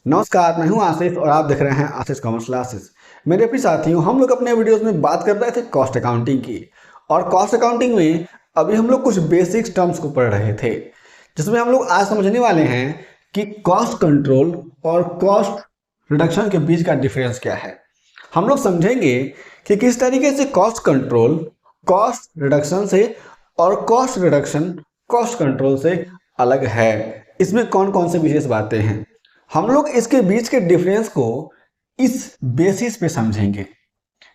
नमस्कार, मैं हूं आशीष और आप देख रहे हैं आशीष कॉमर्स क्लासेस। मेरे प्रिय साथियों, हम लोग अपने वीडियोस में बात कर रहे थे कॉस्ट अकाउंटिंग की। और कॉस्ट अकाउंटिंग में अभी हम लोग कुछ बेसिक्स टर्म्स को पढ़ रहे थे, जिसमें हम लोग आज समझने वाले हैं कि कॉस्ट कंट्रोल और कॉस्ट रिडक्शन के बीच का डिफरेंस क्या है। हम लोग समझेंगे कि किस तरीके से कॉस्ट कंट्रोल कॉस्ट रिडक्शन से और कॉस्ट रिडक्शन कॉस्ट कंट्रोल से अलग है, इसमें कौन कौन से विशेष बातें हैं। हम लोग इसके बीच के डिफरेंस को इस बेसिस पे समझेंगे।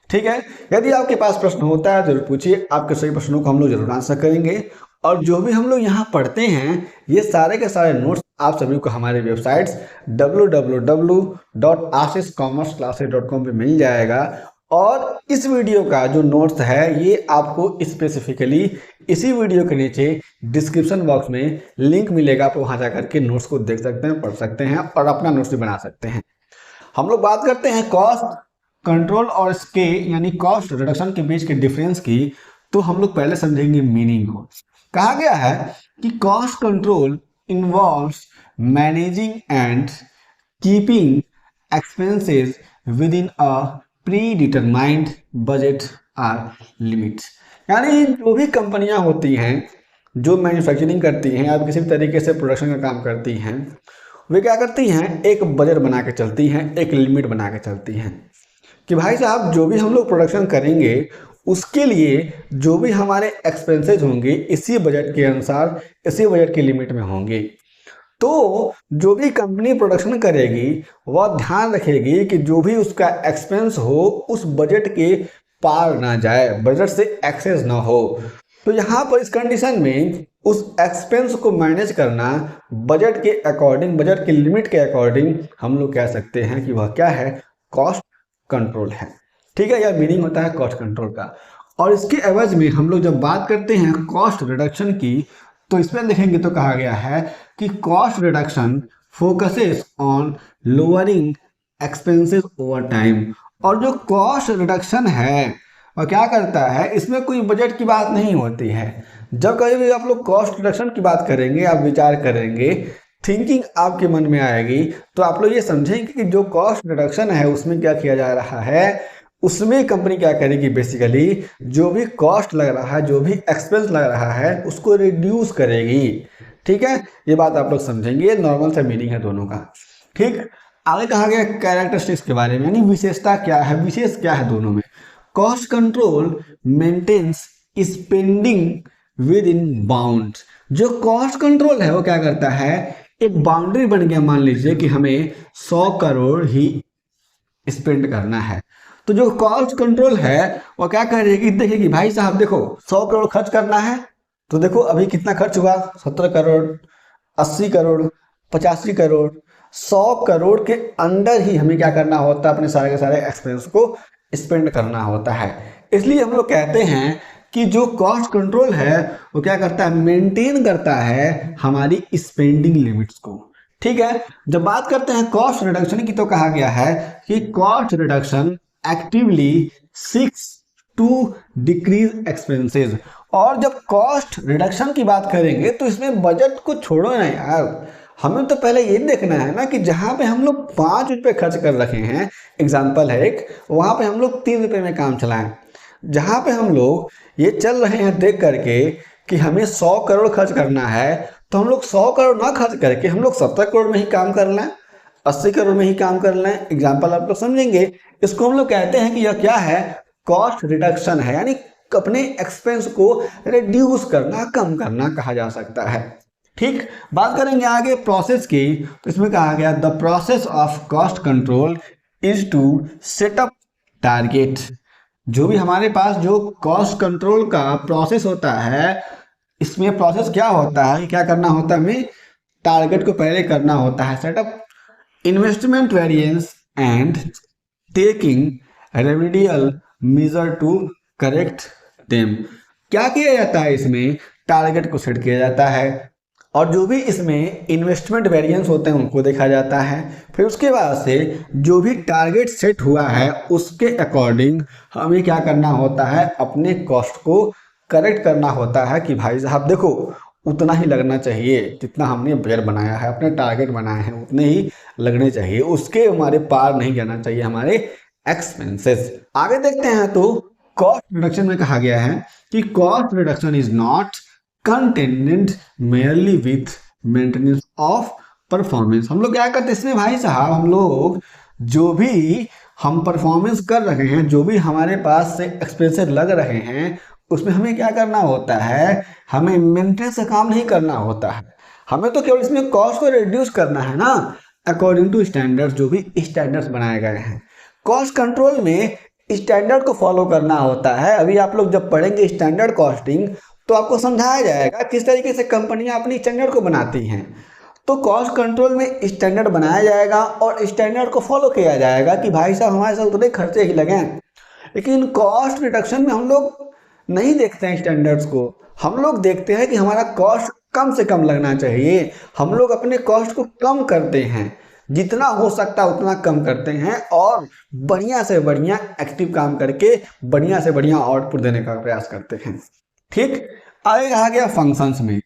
ठीक है, यदि आपके पास प्रश्न होता है जरूर पूछिए, आपके सभी प्रश्नों को हम लोग जरूर आंसर करेंगे। और जो भी हम लोग यहाँ पढ़ते हैं ये सारे के सारे नोट्स आप सभी को हमारे वेबसाइट्स www.ashishcommerceclasses.com पे मिल जाएगा। और इस वीडियो का जो नोट्स है ये आपको स्पेसिफिकली इसी वीडियो के नीचे डिस्क्रिप्शन बॉक्स में लिंक मिलेगा, आप वहां जाकर के नोट्स को देख सकते हैं, पढ़ सकते हैं और अपना नोट्स भी बना सकते हैं। हम लोग बात करते हैं कॉस्ट कंट्रोल और इसके यानी कॉस्ट रिडक्शन के बीच के डिफरेंस की। तो हम लोग पहले समझेंगे मीनिंग को। कहा गया है कि cost control involves managing and keeping expenses within a predetermined budget or limits. यानी जो भी कंपनियां होती हैं जो मैन्युफैक्चरिंग करती हैं या किसी भी तरीके से प्रोडक्शन का काम करती हैं, वे क्या करती हैं, एक बजट बना के चलती हैं, एक लिमिट बना के चलती हैं कि भाई साहब जो भी हम लोग प्रोडक्शन करेंगे उसके लिए जो भी हमारे एक्सपेंसेस होंगे इसी बजट के अनुसार, इसी बजट की लिमिट में होंगे। तो जो भी कंपनी प्रोडक्शन करेगी वह ध्यान रखेगी कि जो भी उसका एक्सपेंस हो उस बजट के पार ना जाए, बजट से एक्सेस ना हो। तो यहाँ पर इस कंडीशन में उस एक्सपेंस को मैनेज करना बजट के अकॉर्डिंग, बजट की लिमिट के अकॉर्डिंग हम लोग कह सकते हैं कि वह क्या है, कॉस्ट कंट्रोल है। ठीक है, यह मीनिंग होता है कॉस्ट कंट्रोल का। और इसके एवज में हम लोग जब बात करते हैं कॉस्ट रिडक्शन की, तो इसमें देखेंगे तो कहा गया है कि cost reduction focuses on lowering expenses over time. और जो कॉस्ट रिडक्शन है वह क्या करता है, इसमें कोई बजट की बात नहीं होती है। जब कभी भी आप लोग कॉस्ट रिडक्शन की बात करेंगे, आप विचार करेंगे, थिंकिंग आपके मन में आएगी, तो आप लोग ये समझेंगे कि जो कॉस्ट रिडक्शन है उसमें क्या किया जा रहा है। उसमें कंपनी क्या करेगी, बेसिकली जो भी कॉस्ट लग रहा है, जो भी एक्सपेंस लग रहा है उसको रिड्यूस करेगी। ठीक है, ये बात आप लोग समझेंगे, ये नॉर्मल सा मीनिंग है दोनों का। ठीक, आगे कहा गया कैरेक्टरिस्टिक्स के बारे में, यानी विशेषता क्या है, विशेष क्या है दोनों में। Cost control maintains spending within bound. जो कॉस्ट कंट्रोल है वो क्या करता है, एक बाउंड्री बन गया, मान लीजिए कि हमें 100 करोड़ ही स्पेंड करना है। तो जो कॉस्ट कंट्रोल है वो क्या करेगी, देखेगी भाई साहब देखो 100 करोड़ खर्च करना है, तो देखो अभी कितना खर्च हुआ, 17 करोड़, 80 करोड़, 85 करोड़। 100 करोड़ के अंदर ही हमें क्या करना होता है, अपने सारे के सारे एक्सपेंस को स्पेंड करना होता है। इसलिए हम लोग कहते हैं कि जो कॉस्ट कंट्रोल है वो क्या करता है, मेंटेन करता है हमारी स्पेंडिंग लिमिट्स को। ठीक है, जब बात करते हैं कॉस्ट रिडक्शन की, तो कहा गया है कि cost reduction actively seeks to decrease expenses. और जब कॉस्ट रिडक्शन की बात करेंगे तो इसमें बजट को छोड़ो ना यार, हमें तो पहले ये देखना है ना कि जहां पे हम लोग 5 रुपये खर्च कर रखे हैं, एग्जाम्पल है एक, वहां पे हम लोग 3 रुपये में काम चलाएं। जहां पे हम लोग ये चल रहे हैं देख करके कि हमें 100 करोड़ खर्च करना है, तो हम लोग 100 करोड़ ना खर्च करके हम लोग 70 करोड़ में ही काम कर लें, 80 करोड़ में ही काम कर लें। एग्जाम्पल आप लोग समझेंगे। इसको हम लोग कहते हैं कि यह क्या है, कॉस्ट रिडक्शन है, यानी अपने एक्सपेंस को रिड्यूस करना, कम करना कहा जा सकता है। ठीक, बात करेंगे आगे प्रोसेस की, तो इसमें कहा गया the process of cost control is to set up target. जो भी हमारे पास जो कॉस्ट कंट्रोल का प्रोसेस होता है, इसमें प्रोसेस क्या होता है, क्या करना होता है, हमें टारगेट को पहले करना होता है, set up investment variance and taking remedial measure to correct them. क्या किया जाता है, इसमें टारगेट को सेट किया जाता है और जो भी इसमें इन्वेस्टमेंट वेरिएंस होते हैं उनको देखा जाता है। फिर उसके बाद से जो भी टारगेट सेट हुआ है उसके अकॉर्डिंग हमें क्या करना होता है, अपने कॉस्ट को करेक्ट करना होता है कि भाई साहब देखो उतना ही लगना चाहिए जितना हमने बजट बनाया है, अपने टारगेट बनाए हैं उतने ही लगने चाहिए, उसके हमारे पार नहीं जाना चाहिए हमारे एक्सपेंसेस। आगे देखते हैं तो कॉस्ट रिडक्शन में कहा गया है कि cost reduction is not contented merely with maintenance of performance. हम लोग क्या करते हैं इसमें भाई साहब, हम लोग जो भी हम परफॉर्मेंस कर रहे हैं, जो भी हमारे पास से एक्सपेंसेस लग रहे हैं, उसमें हमें क्या करना होता है, हमें मेंटेनेंस का काम नहीं करना होता है, हमें तो केवल इसमें कॉस्ट को रिड्यूस करना है ना, अकॉर्डिंग टू स्टैंडर्ड्स, जो भी स्टैंडर्ड्स बनाए गए हैं। कॉस्ट कंट्रोल में स्टैंडर्ड को फॉलो करना होता है। अभी आप लोग जब पढ़ेंगे स्टैंडर्ड कॉस्टिंग तो आपको समझाया जाएगा किस तरीके से कंपनियां अपनी स्टैंडर्ड को बनाती हैं। तो कॉस्ट कंट्रोल में स्टैंडर्ड बनाया जाएगा और स्टैंडर्ड को फॉलो किया जाएगा कि भाई साहब हमारे साथ उतने खर्चे ही लगे। लेकिन कॉस्ट रिडक्शन में हम लोग नहीं देखते हैं स्टैंडर्ड्स को, हम लोग देखते हैं कि हमारा कॉस्ट कम से कम लगना चाहिए। हम लोग अपने कॉस्ट को कम करते हैं, जितना हो सकता है उतना कम करते हैं और बढ़िया से बढ़िया एक्टिव काम करके बढ़िया से बढ़िया आउटपुट देने का प्रयास करते हैं। ठीक, आगे कहा गया फंक्शंस में,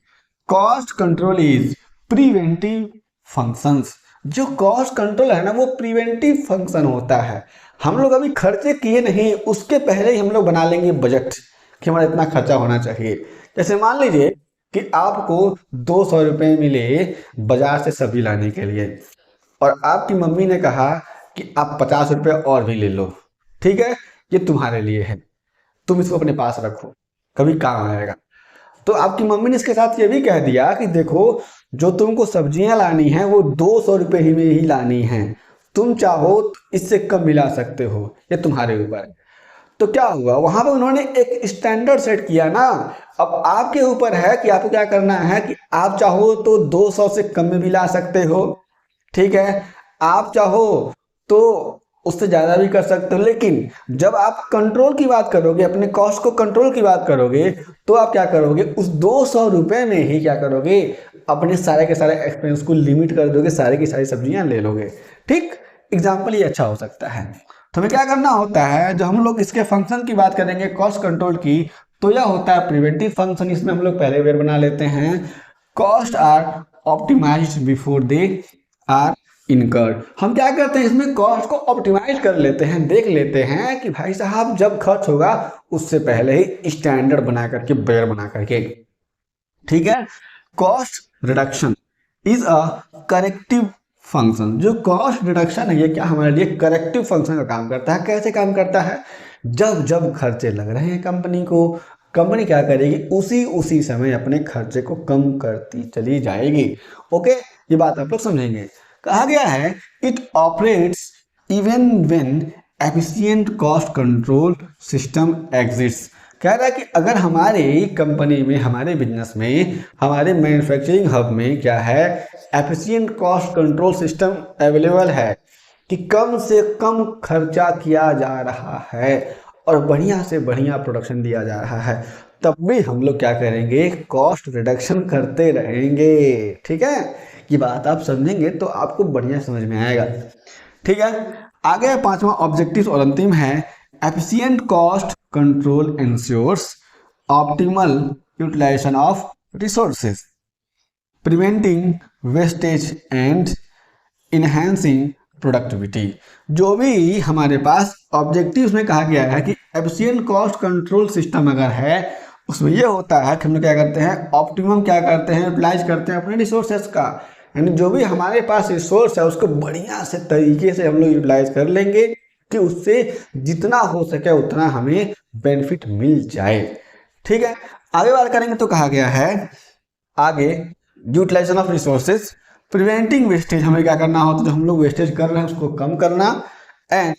cost control is preventive functions. जो कॉस्ट कंट्रोल है ना वो प्रिवेंटिव फंक्शन होता है। हम लोग अभी खर्चे किए नहीं, उसके पहले ही हम लोग बना लेंगे बजट कि हमारा इतना खर्चा होना चाहिए। जैसे मान लीजिए कि आपको 200 रुपये मिले बाजार से सब्जी लाने के लिए और आपकी मम्मी ने कहा कि आप 50 रुपये और भी ले लो, ठीक है, ये तुम्हारे लिए है, तुम इसको अपने पास रखो, कभी काम आएगा। तो आपकी मम्मी ने इसके साथ ये भी कह दिया कि देखो जो तुमको सब्जियां लानी है वो 200 रुपये ही में ही लानी है, तुम चाहो तो इससे कम मिला सकते हो, ये तुम्हारे ऊपर है। तो क्या हुआ, वहां पर उन्होंने एक स्टैंडर्ड सेट किया ना। अब आपके ऊपर है कि आपको क्या करना है कि आप चाहो तो 200 से कम में भी ला सकते हो, ठीक है, आप चाहो तो उससे ज़्यादा भी कर सकते हो। लेकिन जब आप कंट्रोल की बात करोगे, अपने कॉस्ट को कंट्रोल की बात करोगे, तो आप क्या करोगे, उस 200 रुपये में ही क्या करोगे, अपने सारे के सारे एक्सपेंस को लिमिट कर दोगे, सारी की सारी सब्जियां ले लोगे। ठीक, एग्जाम्पल ये अच्छा हो सकता है। तो हमें क्या करना होता है, जो हम लोग इसके फंक्शन की बात करेंगे कॉस्ट कंट्रोल की, तो यह होता है प्रिवेंटिव फंक्शन। इसमें हम लोग पहले वेर बना लेते हैं, cost are optimized before they are incurred. हम क्या करते हैं, इसमें कॉस्ट को ऑप्टिमाइज कर लेते हैं, देख लेते हैं कि भाई साहब जब खर्च होगा उससे पहले ही स्टैंडर्ड बना करके, बेयर बना करके। ठीक है, cost reduction is a corrective function. जो कॉस्ट रिडक्शन है ये क्या हमारे लिए करेक्टिव फंक्शन का काम करता है। कैसे काम करता है, जब जब खर्चे लग रहे हैं कंपनी को, कंपनी क्या करेगी, उसी समय अपने खर्चे को कम करती चली जाएगी। ओके, ये बात आप लोग समझेंगे। कहा गया है it operates even when efficient cost control system exists. कह रहा है कि अगर हमारे कंपनी में, हमारे बिजनेस में, हमारे मैन्युफैक्चरिंग हब में क्या है, efficient cost control system available है कि कम से कम खर्चा किया जा रहा है और बढ़िया से बढ़िया प्रोडक्शन दिया जा रहा है, तब भी हम लोग क्या करेंगे, कॉस्ट रिडक्शन करते रहेंगे। ठीक है, ये बात आप समझेंगे तो आपको बढ़िया समझ में आएगा। ठीक है, आगे पांचवा ऑब्जेक्टिव और अंतिम है, efficient cost control ensures optimal utilisation of resources, preventing wastage and enhancing productivity. जो भी हमारे पास ऑब्जेक्टिव्स में कहा गया है कि एफिशिएंट कॉस्ट कंट्रोल सिस्टम अगर है, उसमें यह होता है कि हम लोग क्या करते हैं, ऑप्टिमम क्या करते हैं, यूटिलाइज करते हैं अपने रिसोर्सेज का, यानी जो भी हमारे पास रिसोर्स है उसको बढ़िया से तरीके से हम लोग यूटिलाइज कर लेंगे कि उससे जितना हो सके उतना हमें बेनिफिट मिल जाए। ठीक है, आगे बात करेंगे तो कहा गया है आगे utilization of resources, preventing wastage. हमें क्या करना होता है, जो हम लोग वेस्टेज कर रहे हैं उसको कम करना, एंड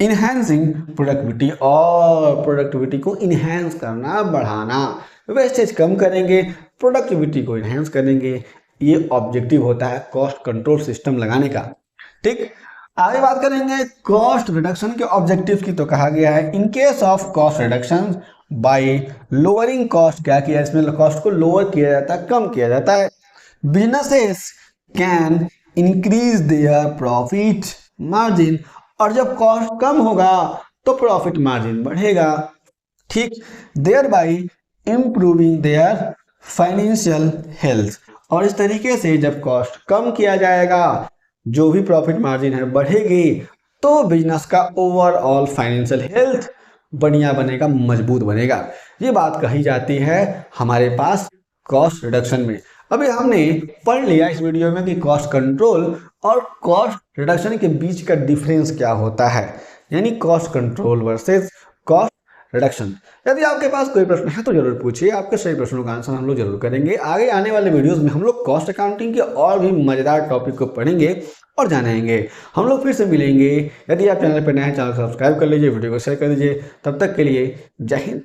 इनहैंसिंग प्रोडक्टिविटी, और प्रोडक्टिविटी को इनहैंस करना, बढ़ाना। वेस्टेज कम करेंगे, प्रोडक्टिविटी को इनहैंस करेंगे। ये ऑब्जेक्टिव होता है कॉस्ट कंट्रोल सिस्टम लगाने का। ठीक, आगे बात करेंगे कॉस्ट रिडक्शन के ऑब्जेक्टिव्स की। तो कहा गया है in case of cost reduction bye lowering cost, क्या किया इसमें, कॉस्ट को लोअर किया जाता है, कम किया जाता है। Businesses can increase their profit margin, और जब कॉस्ट कम होगा तो प्रॉफिट मार्जिन बढ़ेगा। ठीक, thereby improving their financial health. और इस तरीके से जब कॉस्ट कम किया जाएगा, जो भी प्रॉफिट मार्जिन है बढ़ेगी, तो बिजनेस का ओवरऑल फाइनेंशियल हेल्थ बढ़िया बनेगा, मजबूत बनेगा। ये बात कही जाती है हमारे पास कॉस्ट रिडक्शन में। अभी हमने पढ़ लिया इस वीडियो में कि कॉस्ट कंट्रोल और कॉस्ट रिडक्शन के बीच का डिफरेंस क्या होता है, यानी cost control versus cost reduction. यदि आपके पास कोई प्रश्न है तो जरूर पूछिए, आपके सही प्रश्नों का आंसर हम लोग जरूर करेंगे। आगे आने वाले वीडियोस में हम लोग कॉस्ट अकाउंटिंग के और भी मजेदार टॉपिक को पढ़ेंगे और जानेंगे। हम लोग फिर से मिलेंगे। यदि आप चैनल पर नए हैं, चैनल को सब्सक्राइब कर लीजिए, वीडियो को शेयर कर दीजिए। तब तक के लिए जय हिंद।